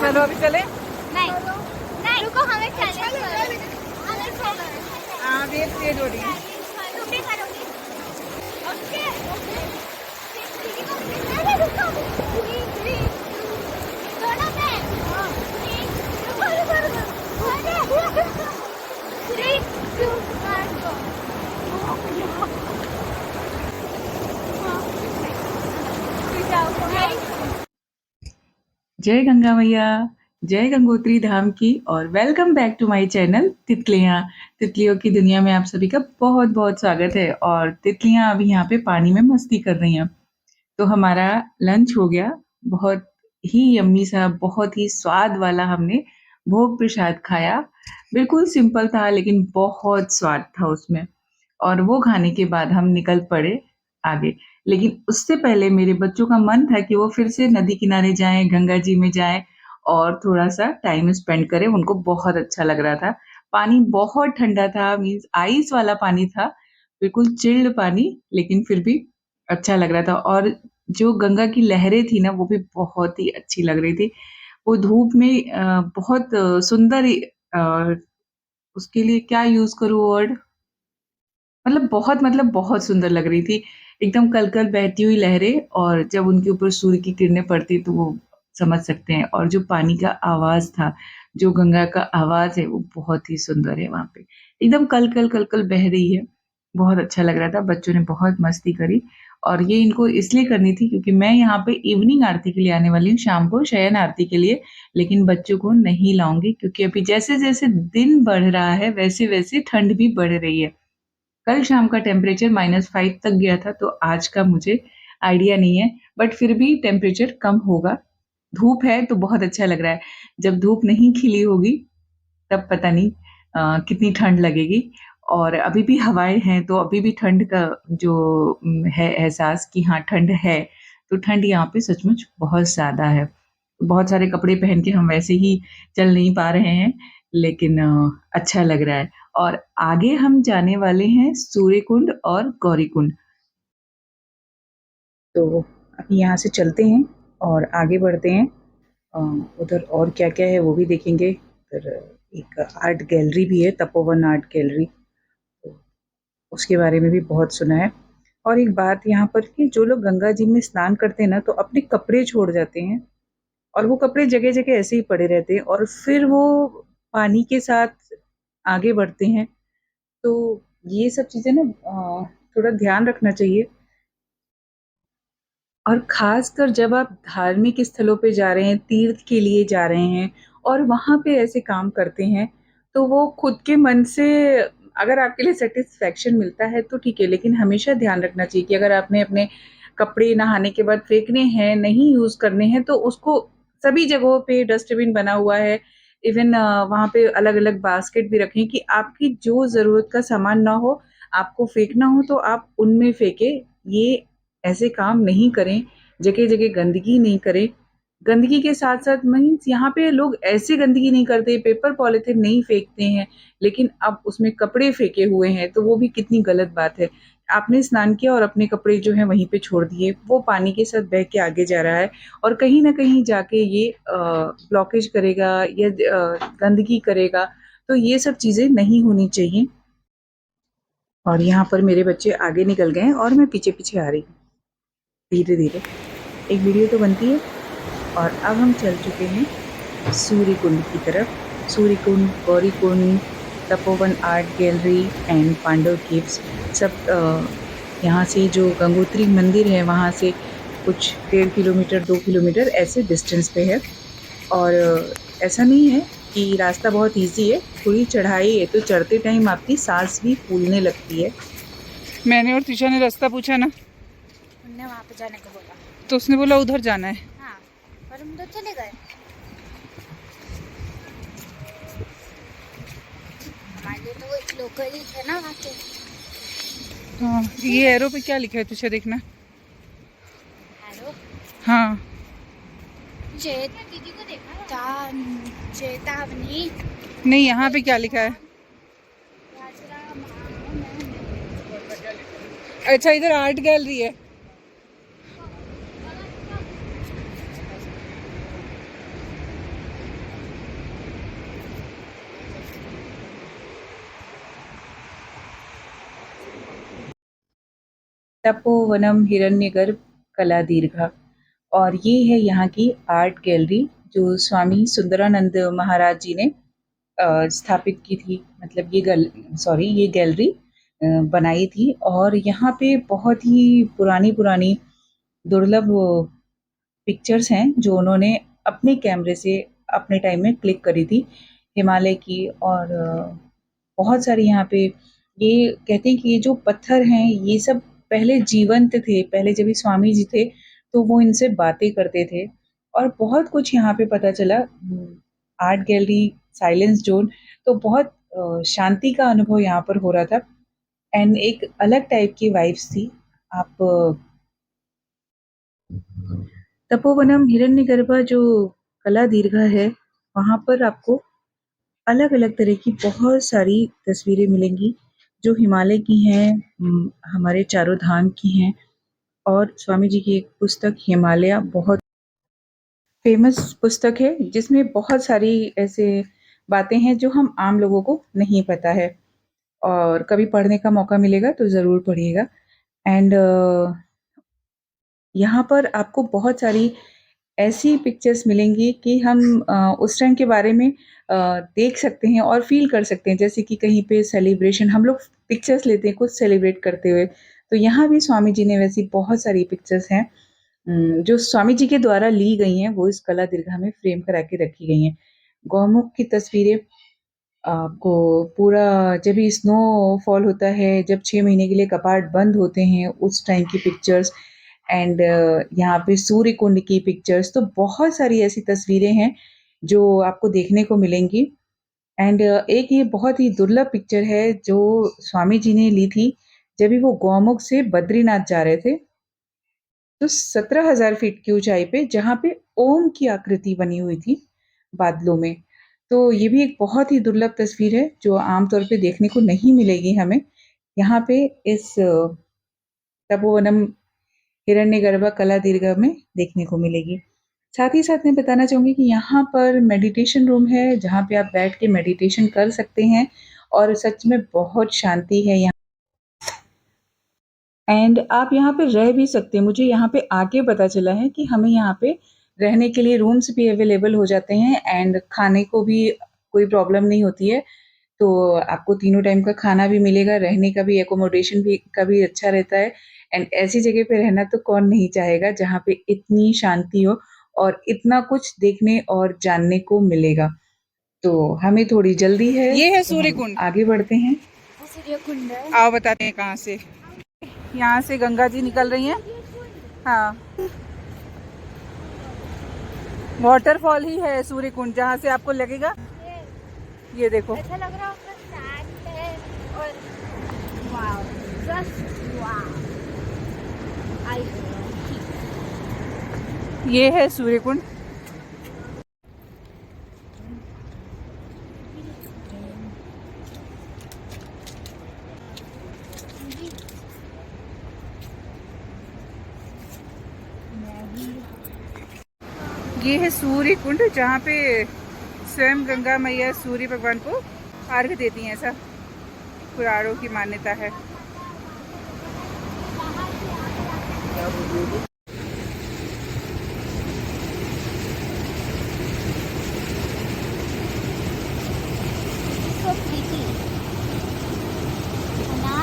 चलो अभी चले। नहीं नहीं रुको, हमें चलना। हाँ वेब तेज हो रही है। तुम भी करोगी? Okay okay. अरे रुको, 3 3 दोनों पे। हाँ 3 रुको रुको रुको। अरे 3 2 1 गो। जय गंगा मैया, जय गंगोत्री धाम की, और welcome back to my channel Titliyan. तितलियों की दुनिया में आप सभी का बहुत बहुत स्वागत है। और तितलियाँ अभी यहाँ पे पानी में मस्ती कर रही हैं। तो हमारा लंच हो गया, बहुत ही यम्मी सा, बहुत ही स्वाद वाला हमने भोग प्रसाद खाया। बिल्कुल सिंपल था लेकिन बहुत स्वाद था उसमें। और वो खाने के बाद हम निकल पड़े आगे। लेकिन उससे पहले मेरे बच्चों का मन था कि वो फिर से नदी किनारे जाएँ, गंगा जी में जाएँ और थोड़ा-सा टाइम स्पेंड करें, उनको बहुत अच्छा लग रहा था। पानी बहुत ठंडा था, मीन्स आइस वाला पानी था, बिल्कुल चिल्ड पानी, लेकिन फिर भी अच्छा लग रहा था। और जो गंगा की लहरें थी ना, वो भी बहुत ही अच्छी लग रही थी। वो धूप में बहुत सुंदर अ, उसके लिए क्या यूज़ करूँ वर्ड, मतलब बहुत सुंदर लग रही थी। एकदम कल-कल बहती हुई लहरें, और जब उनके ऊपर सूर्य की किरणें पड़ती तो वो समझ सकते हैं। और जो पानी का आवाज़ था, जो गंगा का आवाज़ है, वो बहुत ही सुंदर है वहाँ पे। एकदम कल-कल, कल-कल बह रही है। बहुत अच्छा लग रहा था, बच्चों ने बहुत मस्ती करी। और ये इनको इसलिए करनी थी क्योंकि मैं यहाँ पे इवनिंग आरती के लिए आने वाली हूँ, शाम को शयन आरती के लिए। लेकिन बच्चों को नहीं लाऊँगी क्योंकि अभी जैसे-जैसे दिन बढ़ रहा है, वैसे-वैसे ठंड भी बढ़ रही है। कल शाम का टेम्परेचर -5 तक गया था, तो आज का मुझे आइडिया नहीं है, बट फिर भी टेम्परेचर कम होगा। धूप है तो बहुत अच्छा लग रहा है। जब धूप नहीं खिली होगी, तब पता नहीं कितनी ठंड लगेगी। और अभी भी हवाएँ हैं, तो अभी भी ठंड का जो है एहसास कि हाँ, ठंड है, तो ठंड यहाँ पे सचमुच बहुत ज़्यादा है। बहुत सारे कपड़े पहन के हम वैसे ही चल नहीं पा रहे हैं, लेकिन अच्छा लग रहा है। और आगे हम जाने वाले हैं सूर्यकुंड और गौरीकुंड। तो अभी यहाँ से चलते हैं और आगे बढ़ते हैं। अ, उधर और क्या-क्या है वो भी देखेंगे। फिर एक आर्ट गैलरी भी है, तपोवन आर्ट गैलरी, तो उसके बारे में भी बहुत सुना है। और एक बात यहाँ पर कि जो लोग गंगा जी में स्नान करते हैं ना, तो अपने कपड़े छोड़ जाते हैं, और वो कपड़े जगह-जगह ऐसे ही पड़े रहते हैं, और फिर वो पानी के साथ आगे बढ़ते हैं। तो ये सब चीज़ें ना थोड़ा ध्यान रखना चाहिए। और ख़ासकर जब आप धार्मिक स्थलों पे जा रहे हैं, तीर्थ के लिए जा रहे हैं और वहाँ पे ऐसे काम करते हैं, तो वो खुद के मन से अगर आपके लिए सैटिस्फैक्शन मिलता है तो ठीक है, लेकिन हमेशा ध्यान रखना चाहिए कि अगर आपने अपने कपड़े नहाने के बाद फेंकने हैं, नहीं यूज़ करने हैं, तो उसको सभी जगहों पे डस्टबिन बना हुआ है। इवन वहाँ पे अलग-अलग बास्केट भी रखें कि आपकी जो ज़रूरत का सामान ना हो, आपको फेंकना हो तो आप उनमें फेंकें। ये ऐसे काम नहीं करें, जगह-जगह गंदगी नहीं करें। गंदगी के साथ-साथ मीन्स यहाँ पे लोग ऐसे गंदगी नहीं करते, पेपर पॉलिथीन नहीं फेंकते हैं, लेकिन अब उसमें कपड़े फेंके हुए हैं, तो वो भी कितनी गलत बात है। आपने स्नान किया और अपने कपड़े जो हैं वहीं पे छोड़ दिए, वो पानी के साथ बह के आगे जा रहा है, और कहीं न कहीं जाके ये ब्लॉकेज करेगा या गंदगी करेगा, तो ये सब चीज़ें नहीं होनी चाहिए। और यहाँ पर मेरे बच्चे आगे निकल गए हैं और मैं पीछे-पीछे आ रही हूँ, धीरे-धीरे। एक वीडियो तो बनती है। और अब हम चल चुके हैं सूर्यकुंड की तरफ। Suryakund, Gaurikund, Tapovan art gallery and Pandav caves, सब यहाँ से जो गंगोत्री मंदिर है वहाँ से कुछ 1.5 किलोमीटर 2 किलोमीटर ऐसे डिस्टेंस पे है। और ऐसा नहीं है कि रास्ता बहुत ईज़ी है, थोड़ी चढ़ाई है, तो चढ़ते टाइम आपकी साँस भी फूलने लगती है। मैंने और त्रिशा ने रास्ता पूछा ना, उनने वहाँ पे जाने को बोला, तो उसने बोला उधर जाना है। हाँ, पर हम तो चले गए। हमारे लिए तो वो एक लोकल ही है ना वहाँ के। हाँ, ये एरो पे क्या लिखा है तुझे देखना। हेलो, हाँ, दीदी को देखा, चेतावनी। नहीं यहाँ पे क्या लिखा है? अच्छा, इधर आर्ट गैलरी है। तपोवनम हिरण्यगर्भ कला दीर्घा। और ये है यहाँ की आर्ट गैलरी जो स्वामी सुंदरानंद महाराज जी ने स्थापित की थी। मतलब ये गैलरी बनाई थी। और यहाँ पे बहुत ही पुरानी पुरानी दुर्लभ पिक्चर्स हैं जो उन्होंने अपने कैमरे से अपने टाइम में क्लिक करी थी हिमालय की। और बहुत सारी यहाँ पे ये कहते हैं कि ये जो पत्थर हैं ये सब पहले जीवंत थे। पहले जब ये स्वामी जी थे तो वो इनसे बातें करते थे और बहुत कुछ यहाँ पे पता चला। आर्ट गैलरी, साइलेंस जोन, तो बहुत शांति का अनुभव यहाँ पर हो रहा था एंड एक अलग टाइप की वाइब्स थी। आप तपोवनम हिरण्यगर्भा जो कला दीर्घा है वहाँ पर आपको अलग अलग तरह की बहुत सारी तस्वीरें मिलेंगी जो हिमालय की हैं, हमारे चारों धाम की हैं। और स्वामी जी की एक पुस्तक हिमालय बहुत फेमस पुस्तक है जिसमें बहुत सारी ऐसे बातें हैं जो हम आम लोगों को नहीं पता है। और कभी पढ़ने का मौका मिलेगा तो ज़रूर पढ़िएगा। एंड यहाँ पर आपको बहुत सारी ऐसी पिक्चर्स मिलेंगी कि हम उस टाइम के बारे में देख सकते हैं और फ़ील कर सकते हैं। जैसे कि कहीं पे सेलिब्रेशन हम लोग पिक्चर्स लेते हैं कुछ सेलिब्रेट करते हुए, तो यहाँ भी स्वामी जी ने वैसी बहुत सारी पिक्चर्स हैं जो स्वामी जी के द्वारा ली गई हैं, वो इस कला दीर्घा में फ्रेम करा के रखी गई हैं। गौमुख की तस्वीरें आपको पूरा जब भी स्नोफॉल होता है, जब 6 महीने के लिए कपाट बंद होते हैं, उस टाइम की पिक्चर्स। एंड यहाँ पे सूर्य कुंड की पिक्चर्स। तो बहुत सारी ऐसी तस्वीरें हैं जो आपको देखने को मिलेंगी। एंड एक ये बहुत ही दुर्लभ पिक्चर है जो स्वामी जी ने ली थी जब भी वो गौमुख से बद्रीनाथ जा रहे थे। तो 17,000 फीट की ऊंचाई पे जहाँ पे ओम की आकृति बनी हुई थी बादलों में। तो ये भी एक बहुत ही दुर्लभ तस्वीर है जो आमतौर पे देखने को नहीं मिलेगी हमें। यहाँ पे इस तपोवनम हिरण्यगर्भा कला दीर्घा में देखने को मिलेगी। साथ ही साथ मैं बताना चाहूँगी कि यहाँ पर मेडिटेशन रूम है जहाँ पे आप बैठ के मेडिटेशन कर सकते हैं और सच में बहुत शांति है यहाँ। एंड आप यहाँ पे रह भी सकते हैं। मुझे यहाँ पे आके पता चला है कि हमें यहाँ पे रहने के लिए रूम्स भी अवेलेबल हो जाते हैं एंड खाने को भी कोई प्रॉब्लम नहीं होती है। तो आपको तीनों टाइम का खाना भी मिलेगा, रहने का भी, एकोमोडेशन भी का भी अच्छा रहता है। एंड ऐसी जगह पे रहना तो कौन नहीं चाहेगा जहाँ पे इतनी शांति हो और इतना कुछ देखने और जानने को मिलेगा। तो हमें थोड़ी जल्दी है, ये है सूर्य कुंड। आगे बढ़ते हैं। सूर्य कुंड है। आओ बताते हैं कहाँ से। यहाँ से गंगा जी निकल रही हैं। हाँ, वाटरफॉल ही है सूर्य कुंड जहाँ से आपको लगेगा। ये देखो, ऐसा लग रहा है सैंड है और वाव, जस्ट वाव। ये है सूर्य कुंड। ये है सूर्य कुंड जहाँ पे स्वयं गंगा मैया सूर्य भगवान को अर्घ्य देती हैं, ऐसा पुराणों की मान्यता है। So pretty. है ना?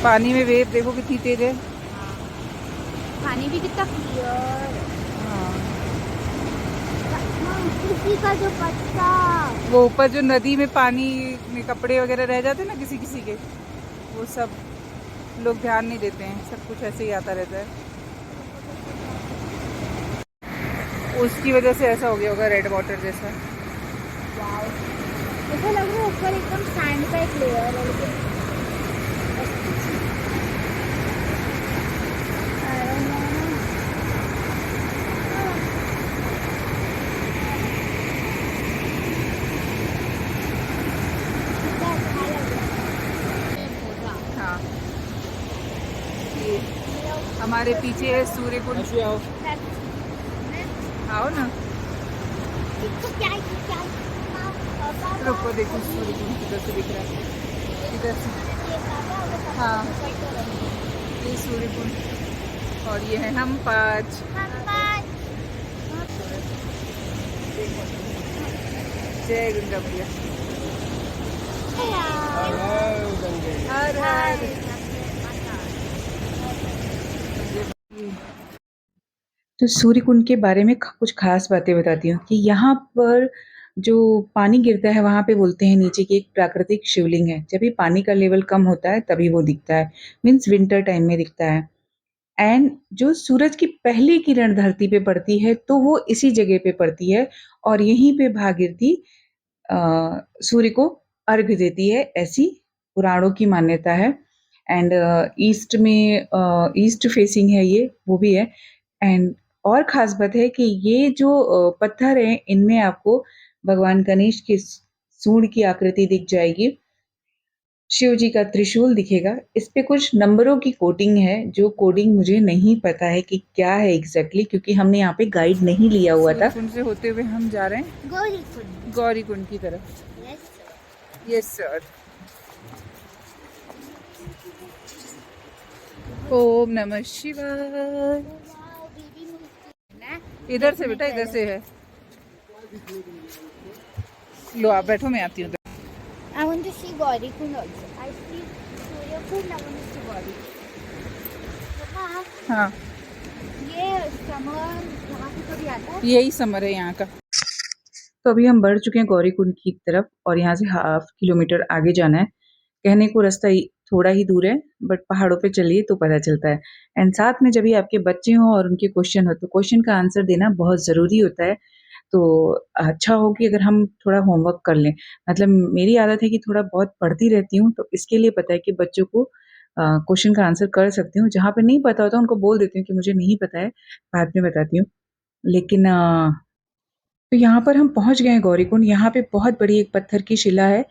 पानी में वेव देखो कितनी तेज है। पानी भी कितना क्लियर। किसी का जो पत्ता, वो ऊपर जो नदी में पानी में कपड़े वगैरह रह जाते हैं ना किसी किसी के, वो सब लोग ध्यान नहीं देते हैं, सब कुछ ऐसे ही आता रहता है। उसकी वजह से ऐसा हो गया होगा, रेड वाटर जैसा। वाव, ऐसा लग रहा है ऊपर एकदम सैंड का एक लेयर है लेकिन हाँ, ये हमारे पीछे है सूर्य कुंड। आओ ना। क्या रुको देखो सूर्य कुंड किधर से दिख रहा है, इधर से। हाँ, ये सूर्य कुंड और ये है हम पाँच। जय गंगा मैया। हर हर। तो सूर्य कुंड के बारे में कुछ खास बातें बताती हूँ कि यहाँ पर जो पानी गिरता है वहाँ पे बोलते हैं नीचे की एक प्राकृतिक शिवलिंग है। जब भी पानी का लेवल कम होता है तभी वो दिखता है, मीन्स विंटर टाइम में दिखता है। एंड जो सूरज की पहली किरण धरती पे पड़ती है तो वो इसी जगह पे पड़ती है और यहीं पे भागीरथी सूर्य को अर्घ्य देती है, ऐसी पुराणों की मान्यता है। एंड ईस्ट में ईस्ट फेसिंग है ये, वो भी है। एंड और खास बात है कि ये जो पत्थर हैं इनमें आपको भगवान गणेश की सूंड की आकृति दिख जाएगी, शिव जी का त्रिशूल दिखेगा। इस पे कुछ नंबरों की कोडिंग है, जो कोडिंग मुझे नहीं पता है कि क्या है एग्जैक्टली, क्योंकि हमने यहाँ पे गाइड नहीं लिया हुआ था। कुंड से होते हुए हम जा रहे हैं गौरी कुंड की तरफ। Yes sir. ओम नमः शिवाय। इधर से बेटा, इधर से है। लो आप बैठो, मैं आती हूँ। I want to see Gauri Kund also. I see Surya Kund. I want to see Gauri. हाँ, हाँ, ये समर यहाँ पे कभी आता है? यही समर है यहाँ का। तो अभी हम बढ़ चुके हैं गौरी कुंड की तरफ और यहाँ से 1/2 किलोमीटर आगे जाना है। कहने को रास्ता थोड़ा ही दूर है, बट पहाड़ों पे चलिए तो पता चलता है। एंड साथ में जब भी आपके बच्चे हों और उनके क्वेश्चन हो तो क्वेश्चन का आंसर देना बहुत ज़रूरी होता है। तो अच्छा हो कि अगर हम थोड़ा होमवर्क कर लें। मतलब मेरी आदत है कि थोड़ा बहुत पढ़ती रहती हूँ, तो इसके लिए पता है कि बच्चों को क्वेश्चन का आंसर कर सकती हूँ। जहाँ पे नहीं पता होता उनको बोल देती हूँ कि मुझे नहीं पता है, बाद में बताती हूँ। लेकिन तो यहाँ पर हम पहुँच गए हैं गौरी कुंड। यहाँ पे बहुत बड़ी एक पत्थर की शिला है,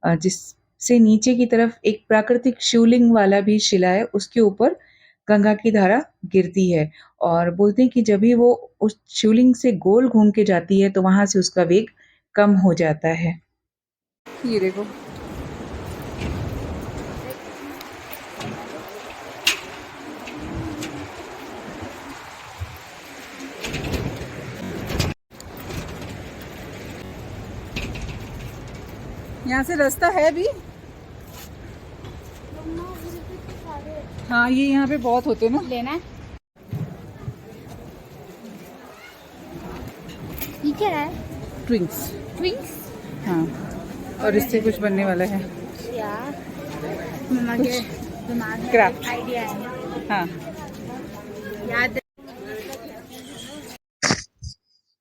जिससे नीचे की तरफ एक प्राकृतिक शिवलिंग वाला भी शिला है, उसके ऊपर गंगा की धारा गिरती है। और बोलते हैं कि जब भी वो उस शिवलिंग से गोल घूम के जाती है तो वहाँ से उसका वेग कम हो जाता है। ये देखो, यहाँ से रास्ता है भी। हाँ, ये यहाँ पे बहुत होते हैं ना। लेना है? ये क्या है? ट्विंक्स। ट्विंक्स? हाँ, और इससे कुछ बनने वाला है। यार, मम्मा के दिमाग में क्राफ्ट आइडिया है। हाँ। याद है।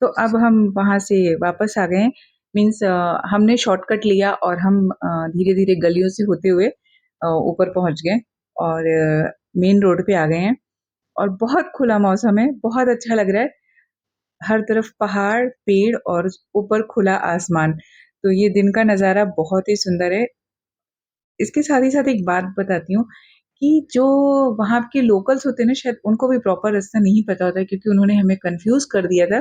तो अब हम वहाँ से वापस आ गए हैं। मीन्स हमने शॉर्टकट लिया और हम धीरे धीरे गलियों से होते हुए ऊपर पहुँच गए और मेन रोड पे आ गए हैं। और बहुत खुला मौसम है, बहुत अच्छा लग रहा है। हर तरफ पहाड़, पेड़ और ऊपर खुला आसमान। तो ये दिन का नज़ारा बहुत ही सुंदर है। इसके साथ ही साथ एक बात बताती हूँ कि जो वहाँ के लोकल्स होते हैं ना, शायद उनको भी प्रॉपर रास्ता नहीं पता होता है, क्योंकि उन्होंने हमें कन्फ्यूज़ कर दिया था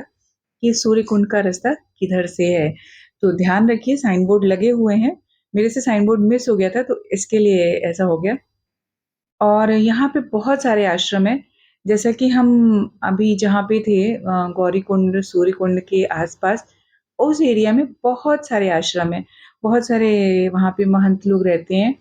कि सूर्य कुंड का रास्ता किधर से है। तो ध्यान रखिए, साइन बोर्ड लगे हुए हैं। मेरे से साइन बोर्ड मिस हो गया था तो इसके लिए ऐसा हो गया। और यहाँ पे बहुत सारे आश्रम हैं। जैसा कि हम अभी जहाँ पे थे गौरी कुंड, सूर्य कुंड के आस-पास, उस एरिया में बहुत सारे आश्रम हैं। बहुत सारे वहाँ पे महंत लोग रहते हैं।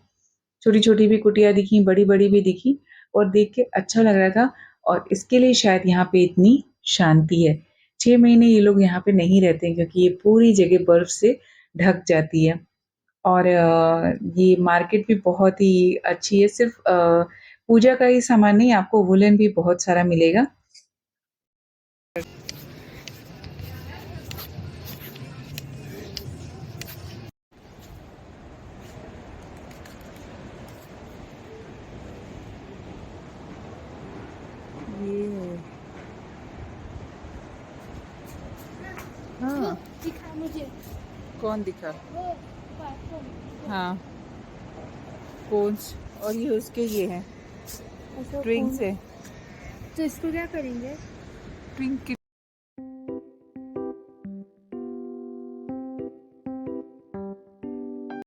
छोटी-छोटी भी कुटिया दिखी, बड़ी-बड़ी भी दिखी और देख के अच्छा लग रहा था। और इसके लिए शायद यहाँ पे इतनी शांति है। 6 महीने ये लोग यहाँ पे नहीं रहते हैं, क्योंकि ये पूरी जगह बर्फ से ढक जाती है। और ये मार्केट भी बहुत ही अच्छी है। सिर्फ़ पूजा का ही सामान नहीं, आपको वूलन भी बहुत सारा मिलेगा। ये है। हाँ, दिखा मुझे। कौन दिखा? वो platform। हाँ, कोन्स। और ये उसके ये हैं, ऐसा ट्विंक्स कौन- है। तो इसको क्या करेंगे? ट्विंक